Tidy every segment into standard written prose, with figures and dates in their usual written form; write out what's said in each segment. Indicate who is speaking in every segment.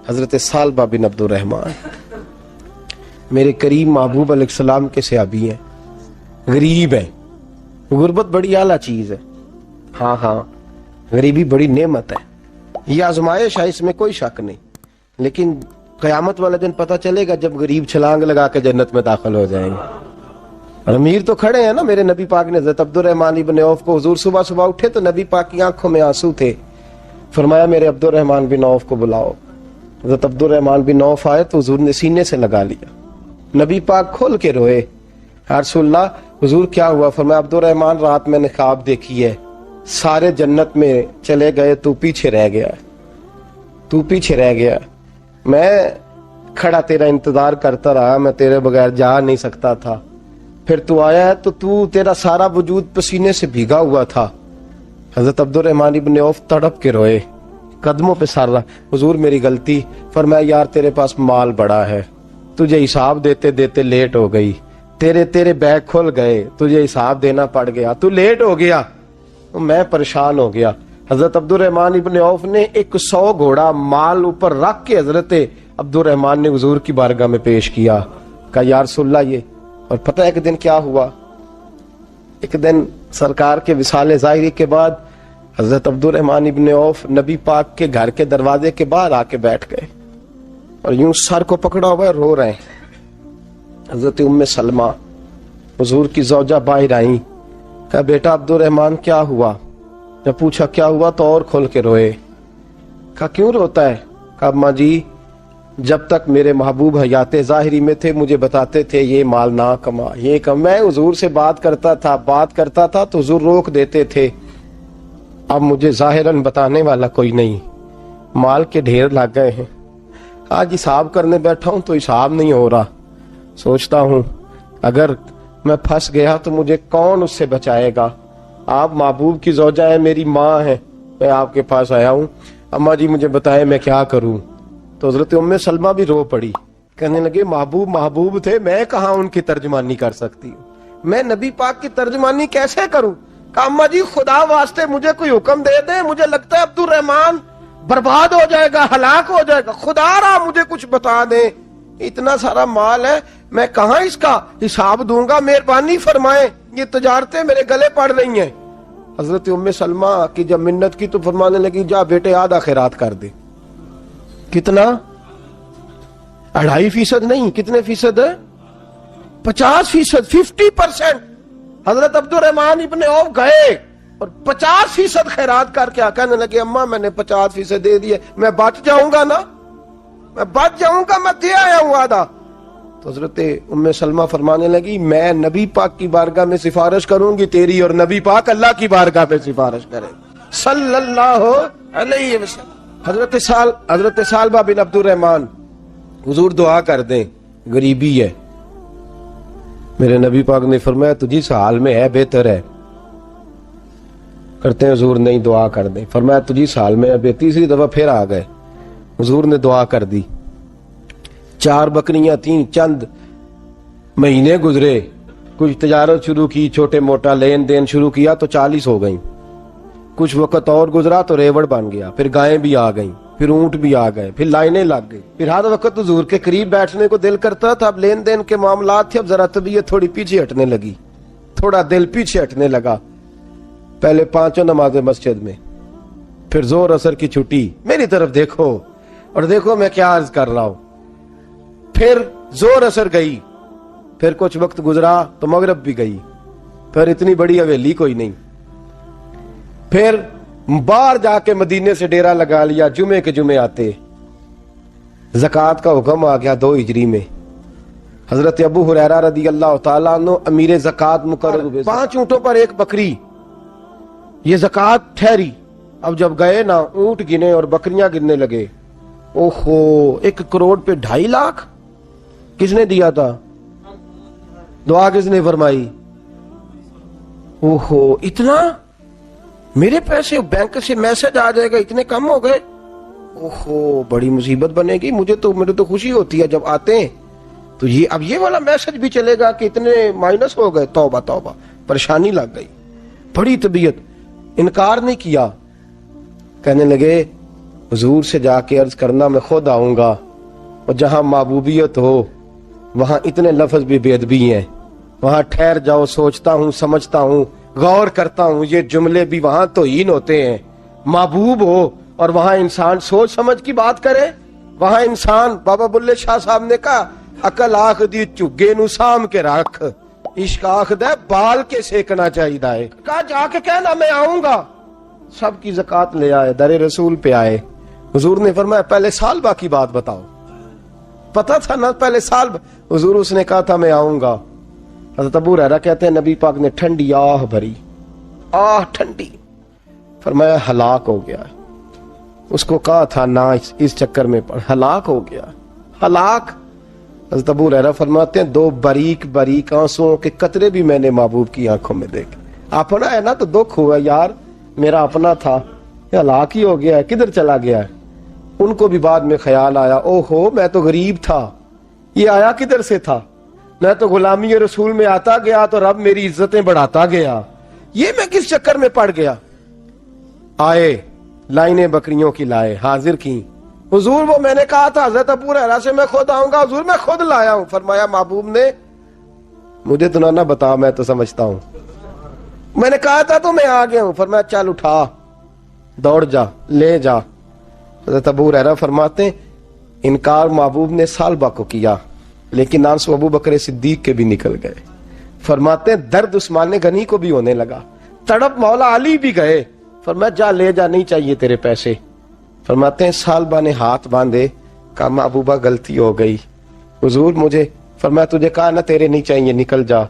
Speaker 1: حضرت سالبہ بن عبد الرحمن میرے کریم محبوب علیہ السلام کے صحابی ہیں، غریب ہیں. غربت بڑی اعلیٰ چیز ہے. ہاں غریبی بڑی نعمت ہے، یہ آزمائش ہے، اس میں کوئی شک نہیں. لیکن قیامت والا دن پتہ چلے گا جب غریب چھلانگ لگا کے جنت میں داخل ہو جائیں گے. اور امیر تو کھڑے ہیں نا. میرے نبی پاک نے حضرت عبد الرحمن بن عوف کو، حضور صبح صبح اٹھے تو نبی پاک کی آنکھوں میں آنسو تھے. فرمایا میرے عبد الرحمن بن عوف کو بلاؤ. حضرت عبد الرحمن بن عوف آئے تو حضور نے سینے سے لگا لیا. نبی پاک کھول کے روئے. یا رسول اللہ، حضور کیا ہوا؟ فرمایا عبد الرحمن رات میں نے خواب دیکھی ہے، سارے جنت میں چلے گئے، تو پیچھے رہ گیا. تو پیچھے رہ گیا. میں کھڑا تیرا انتظار کرتا رہا، میں تیرے بغیر جا نہیں سکتا تھا. پھر تو آیا ہے تو تیرا سارا وجود پسینے سے بھیگا ہوا تھا. حضرت عبد الرحمن بن عوف تڑپ کے روئے، قدموں پہ سر رہا. حضور میری غلطی. فرمایا یار تیرے پاس مال بڑا ہے، تجھے حساب دیتے دیتے لیٹ ہو گئی. تیرے بیگ کھل گئے، تجھے حساب دینا پڑ گیا، تو لیٹ ہو گیا، میں پریشان ہو گیا. حضرت عبد الرحمن ابن عوف نے 100 گھوڑا مال اوپر رکھ کے حضرت عبد الرحمن نے حضور کی بارگاہ میں پیش کیا. کہا یا رسول اللہ یہ. اور پتہ ہے ایک دن کیا ہوا؟ ایک دن سرکار کے وصال ظاہری کے بعد حضرت عبد الرحمن ابن عوف نبی پاک کے گھر کے دروازے کے باہر آ کے بیٹھ گئے اور یوں سر کو پکڑا ہوا ہے، رو رہے ہیں. حضرت ام سلمہ حضور کی زوجہ باہر آئیں. کہا بیٹا عبد الرحمن کیا ہوا؟ جب پوچھا کیا ہوا تو اور کھول کے روئے. کہا کیوں روتا ہے؟ کہا اماں جی جب تک میرے محبوب حیات ظاہری میں تھے مجھے بتاتے تھے یہ مال نہ کما، یہ کم. میں حضور سے بات کرتا تھا تو حضور روک دیتے تھے. اب مجھے ظاہراً بتانے والا کوئی نہیں، مال کے ڈھیر لگ گئے ہیں. آج حساب کرنے بیٹھا ہوں تو حساب نہیں ہو رہا. سوچتا ہوں اگر میں پھنس گیا تو مجھے کون اس سے بچائے گا؟ آپ محبوب کی زوجہ ہیں، میری ماں ہے، میں آپ کے پاس آیا ہوں. اماں جی مجھے بتائیں میں کیا کروں؟ تو حضرت ام سلمہ بھی رو پڑی. کہنے لگے محبوب تھے، میں کہاں ان کی ترجمانی کر سکتی ہوں، میں نبی پاک کی ترجمانی کیسے کروں؟ کہا اماں جی خدا واسطے مجھے کوئی حکم دے دیں، مجھے لگتا ہے عبد الرحمن برباد ہو جائے گا، ہلاک ہو جائے گا. خدا را مجھے کچھ بتا دیں، اتنا سارا مال ہے، میں کہاں اس کا حساب دوں گا؟ مہربانی فرمائیں، یہ تجارتیں میرے گلے پڑ رہی ہیں. حضرت ام سلمہ کی جب منت کی تو فرمانے لگی جا بیٹے آدھا خیرات کر دے. کتنا؟ 2.5% نہیں، کتنے فیصد ہے؟ 50%، 50%. حضرت عبد الرحمن ابن عوف گئے اور 50% خیرات کر کے کہنے لگے اماں میں نے 50% دے دیے، میں بچ جاؤں گا نا، میں بچ جاؤں گا، میں دے آیا ہوں آدھا. تو حضرت ام سلمہ فرمانے لگی میں نبی پاک کی بارگاہ میں سفارش کروں گی تیری، اور نبی پاک اللہ کی بارگاہ میں سفارش کرے صلی اللہ علیہ وسلم. حضرت سالبہ بن عبد الرحمن حضور دعا کر دیں، غریبی ہے. میرے نبی پاک نے فرمایا تجھی اس حال میں ہے بہتر ہے. کرتے ہیں حضور نہیں دعا کر دیں. فرمایا تجھی اس حال میں ہے. تیسری دفعہ پھر آ گئے، حضور نے دعا کر دی. 4 بکریاں تھیں، چند مہینے گزرے، کچھ تجارت شروع کی، چھوٹے موٹا لین دین شروع کیا تو 40 ہو گئیں. کچھ وقت اور گزرا تو ریوڑ بن گیا، پھر گائیں بھی آ گئیں، پھر اونٹ بھی آ گئے، پھر لائنیں لگ گئی. پھر ہر وقت حضور کے قریب بیٹھنے کو دل کرتا تھا. اب لین دین کے معاملات تھے، اب ذرا طبیعت تھوڑی پیچھے ہٹنے لگی، تھوڑا دل پیچھے ہٹنے لگا. پہلے 5 نمازیں مسجد میں، پھر زور اثر کی چھٹی. میری طرف دیکھو اور دیکھو میں کیا عرض کر رہا ہوں. پھر زور اثر گئی، پھر کچھ وقت گزرا تو مغرب بھی گئی، پھر اتنی بڑی حویلی کوئی نہیں. پھر باہر جا کے مدینے سے ڈیرا لگا لیا، جمعے کے جمعے آتے. زکوٰۃ کا حکم آ گیا 2 ہجری میں. حضرت ابو ہریرہ رضی اللہ تعالیٰ عنہ امیر زکوٰۃ مقرر ہوئے. 5 اونٹوں پر 1 بکری، یہ زکوٰۃ ٹھہری. اب جب گئے نا اونٹ گنے اور بکریاں گننے لگے، اوہو 1 کروڑ پہ 2.5 لاکھ. کس نے دیا تھا؟ دعا کس نے فرمائی؟ اوہو اتنا، میرے پیسے بینک سے میسج آ جائے گا اتنے کم ہو گئے. اوہو بڑی مصیبت بنے گی. میرے تو خوشی ہوتی ہے جب آتے ہیں تو اب یہ والا میسج بھی چلے گا کہ اتنے مائنس ہو گئے. توبہ توبہ، پریشانی لگ گئی. بڑی طبیعت، انکار نہیں کیا. کہنے لگے حضور سے جا کے عرض کرنا میں خود آؤں گا، اور جہاں محبوبیت ہو وہاں اتنے لفظ بھی بے ادبی ہیں، وہاں ٹھہر جاؤ، سوچتا ہوں، سمجھتا ہوں، غور کرتا ہوں، یہ جملے بھی وہاں توہین ہوتے ہیں۔ محبوب ہو اور وہاں انسان سوچ سمجھ کی بات کرے، وہاں انسان، بابا بلے شاہ صاحب نے کہا عقل آخ دی چگے نو سام کے رکھ، عشق آخ دے بال کے سیکنا چاہیے ہے۔ کہا جا کے کہنا میں آؤں گا۔ سب کی زکوٰۃ لے آئے، در رسول پہ آئے، حضور نے فرمایا پہلے سال با کی بات بتاؤ، پتا تھا نا پہلے سال با۔ حضور اس نے کہا تھا میں آؤں گا۔ حضرت ابو ہریرہ کہتے ہیں نبی پاک نے ٹھنڈی آہ بھری، آہ ٹھنڈی، فرمایا ہلاک ہو گیا۔ اس کو کہا تھا نہ اس چکر میں پڑ، ہلاک ہو گیا، ہلاک۔ حضرت ابو ہریرہ فرماتے ہیں دو باریک باریک آنسوؤں کے قطرے بھی میں نے محبوب کی آنکھوں میں دیکھے۔ اپنا ہے نا تو دکھ ہوا، یار میرا اپنا تھا، یہ ہلاک ہی ہو گیا ہے، کدھر چلا گیا ہے۔ ان کو بھی بعد میں خیال آیا، او ہو میں تو غریب تھا، یہ آیا کدھر سے تھا، میں تو غلامی رسول میں آتا گیا تو رب میری عزتیں بڑھاتا گیا، یہ میں کس چکر میں پڑ گیا۔ آئے لائنیں بکریوں کی لائے، حاضر کی، حضور وہ میں نے کہا تھا حضرت ابو ہریرہ سے میں خود آؤں گا، حضور میں خود لایا ہوں۔ فرمایا محبوب نے مجھے تو نہ بتا، میں تو سمجھتا ہوں، میں نے کہا تھا تو میں آ گیا ہوں۔ فرمایا چل اٹھا، دوڑ جا، لے جا۔ حضرت ابو ہریرہ فرماتے ہیں انکار محبوب نے سالبہ کو کیا، لیکن آنسو ابو بکر صدیق کے بھی نکل گئے۔ فرماتے ہیں درد عثمان غنی کو بھی ہونے لگا، تڑپ مولا علی بھی گئے۔ فرمایا جا لے جا، نہیں چاہیے تیرے پیسے۔ فرماتے ہیں سالبہ نے ہاتھ باندھے، کہا محبوبہ غلطی ہو گئی، حضور مجھے، فرمایا تجھے کہا نہ تیرے نہیں چاہیے، نکل جا۔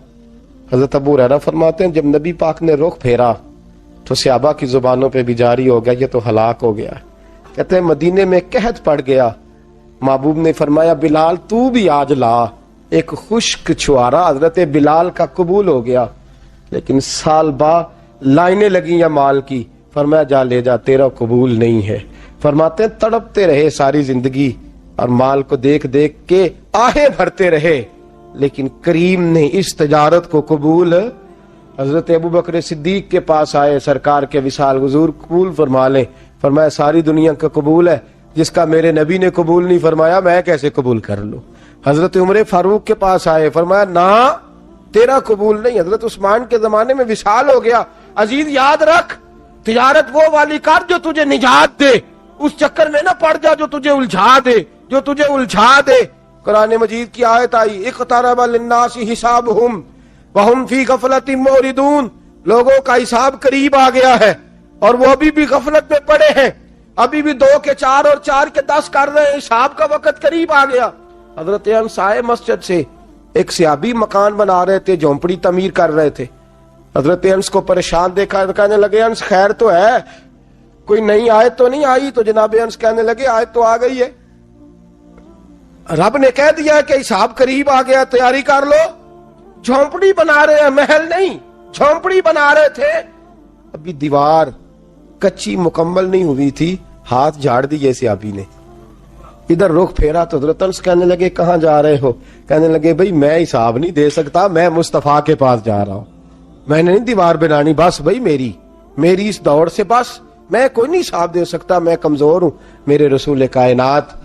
Speaker 1: حضرت ابو ہریرہ فرماتے ہیں جب نبی پاک نے رخ پھیرا تو صحابہ کی زبانوں پہ بھی جاری ہو گیا یہ تو ہلاک ہو گیا۔ کہتے ہیں مدینے میں قحط پڑ گیا، محبوب نے فرمایا بلال تو بھی آج لا، ایک خشک چھوارا حضرت بلال کا قبول ہو گیا۔ لیکن سال با لائنیں لگی یا مال کی، فرمایا جا لے جا، تیرا قبول نہیں ہے۔ فرماتے ہیں تڑپتے رہے ساری زندگی اور مال کو دیکھ دیکھ کے آہیں بھرتے رہے، لیکن کریم نے اس تجارت کو قبول۔ حضرت ابو بکر صدیق کے پاس آئے، سرکار کے وصال، حضور قبول فرما لیں۔ فرمایا ساری دنیا کا قبول ہے، جس کا میرے نبی نے قبول نہیں فرمایا میں کیسے قبول کر لوں۔ حضرت عمر فاروق کے پاس آئے، فرمایا نہ تیرا قبول نہیں۔ حضرت عثمان کے زمانے میں وصال ہو گیا۔ عزیز یاد رکھ، تجارت وہ والی کر جو تجھے نجات دے، اس چکر میں نہ پڑ جا جو تجھے الجھا دے، جو تجھے الجھا دے۔ قرآن مجید کی آیت آئی اقترب للناس حسابہم وہم فی غفلۃ معرضون، لوگوں کا حساب قریب آ گیا ہے اور وہ ابھی بھی غفلت میں پڑے ہیں، ابھی بھی 2 کے 4 اور 4 کے 10 کر رہے ہیں، حساب کا وقت قریب آ گیا۔ حضرت انس آئے مسجد سے، ایک صحابی مکان بنا رہے تھے، جھونپڑی تعمیر کر رہے تھے۔ حضرت انس کو پریشان دیکھا، کہنے لگے انس خیر تو ہے، کوئی نئی آیت تو نہیں آئی؟ تو جناب انس کہنے لگے آیت تو آ گئی ہے، رب نے کہہ دیا کہ حساب قریب آ گیا، تیاری کر لو۔ جھونپڑی بنا رہے ہیں، محل نہیں، جھونپڑی بنا رہے تھے، ابھی دیوار کچی مکمل نہیں ہوئی تھی، ہاتھ جھاڑ دیے صحابی نے۔ ادھر رخ پھیرا تو حضرت انس کہنے لگے کہاں جا رہے ہو؟ کہنے لگے بھئی میں حساب نہیں دے سکتا، میں مصطفیٰ کے پاس جا رہا ہوں، میں نے نہیں دیوار بنانی، بس بھئی میری اس دوڑ سے بس میں کوئی نہیں حساب دے سکتا، میں کمزور ہوں۔ میرے رسول کائنات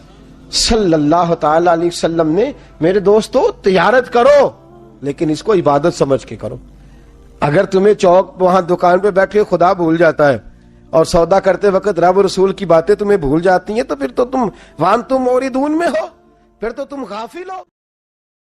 Speaker 1: صلی اللہ تعالی علیہ وسلم نے، میرے دوستو تجارت کرو لیکن اس کو عبادت سمجھ کے کرو۔ اگر تمہیں چوک وہاں دکان پہ بیٹھے خدا بھول جاتا ہے اور سودا کرتے وقت رب رسول کی باتیں تمہیں بھول جاتی ہیں، تو پھر تو تم وانتم موردون میں ہو، پھر تو تم غافل ہو۔